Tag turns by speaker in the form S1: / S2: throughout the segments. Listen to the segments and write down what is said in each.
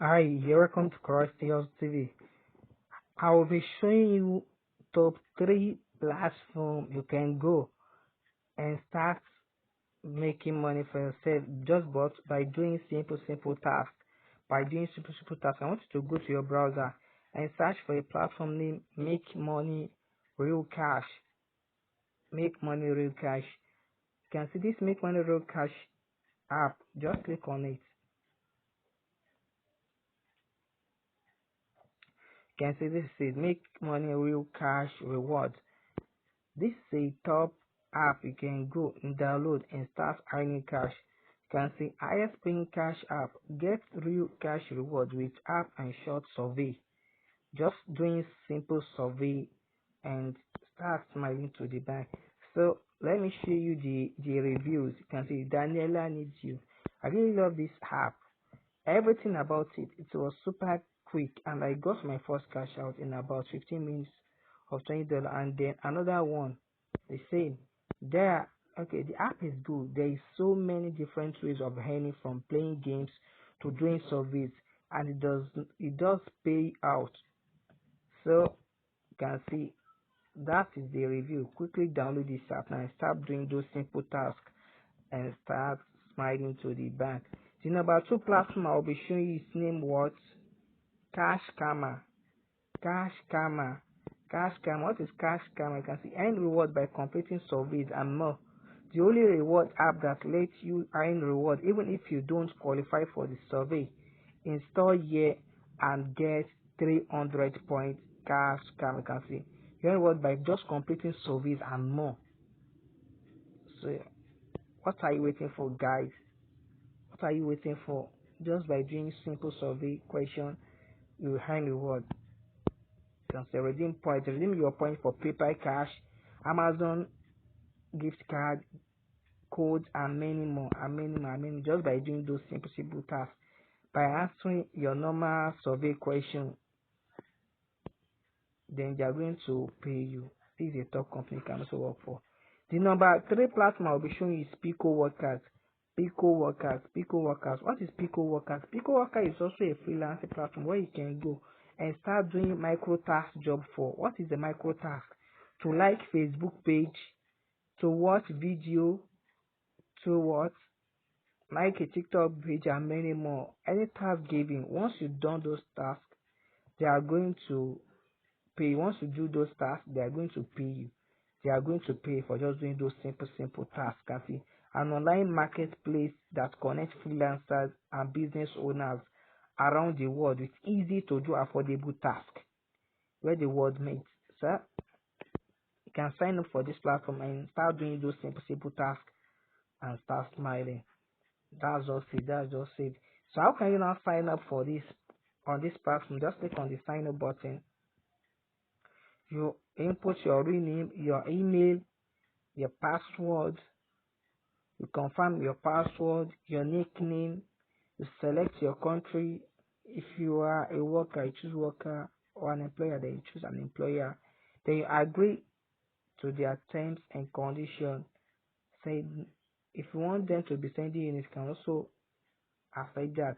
S1: Hi, welcome to Cross Tales TV. I will be showing you top 3 platform you can go and start making money for yourself just but by doing simple tasks. By doing simple tasks, I want you to go to your browser and search for a platform named Make Money Real Cash. Make Money Real Cash. You can see this Make Money Real Cash app. Just click on it. You can see this is Make Money Real Cash Reward. This is a top app you can go and download and start earning cash. You can see highest paying cash app. Get real cash reward with app and short survey. Just doing simple survey and start smiling to the bank. So let me show you the reviews. You can see Daniela needs you. I really love this app. Everything about it was super quick and I got my first cash out in about 15 minutes of $20 and then another one the same. There, okay, the app is good. There is so many different ways of earning from playing games to doing surveys and it does pay out. So you can see that is the review. Quickly download this app and start doing those simple tasks and start smiling to the bank. The number 2 platform I'll be showing you is named what? Cash Karma. Cash Karma. Cash Karma. What is Cash Karma? You can see earn reward by completing surveys and more. The only reward app that lets you earn reward even if you don't qualify for the survey. Install here and get 300 points. Cash Karma. You can see you earn reward by just completing surveys and more. So what are you waiting for, guys? What are you waiting for? Just by doing simple survey question, you will earn reward. You can say redeem points. Redeem your points for PayPal Cash, Amazon gift card, codes, and many more. Just by doing those simple tasks. By answering your normal survey question, then they are going to pay you. This is a top company you can also work for. The number 3 platform I'll be showing you is Pico Workers. Pico Workers. Pico Workers. What is Pico Workers? Pico Workers is also a freelancing platform where you can go and start doing micro task job for. What is the micro task? To like Facebook page, to watch video, to what? Like a TikTok page and many more. Any task given. Once you've done those tasks, they are going to pay. Once you do those tasks, they are going to pay you. They are going to pay for just doing those simple tasks. Can see an online marketplace that connects freelancers and business owners around the world with easy to do affordable tasks where the world meets. So you can sign up for this platform and start doing those simple tasks and start smiling. That's just it. That's just it. So how can you now sign up for this on this platform? Just click on the sign up button. You input your real name, your email, your password, you confirm your password, your nickname, you select your country. If you are a worker, you choose worker, or an employer, then you choose an employer. Then you agree to their terms and conditions. Say if you want them to be sending you, it can also affect that.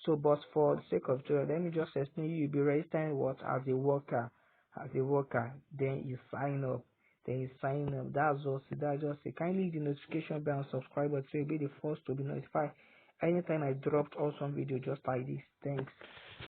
S1: So, but for the sake of joy, let me just explain you'll be registering what as a worker, then you sign up, That's just it. Kindly hit the notification bell and subscribe button so you'll be the first to be notified anytime I dropped awesome video just like this. Thanks.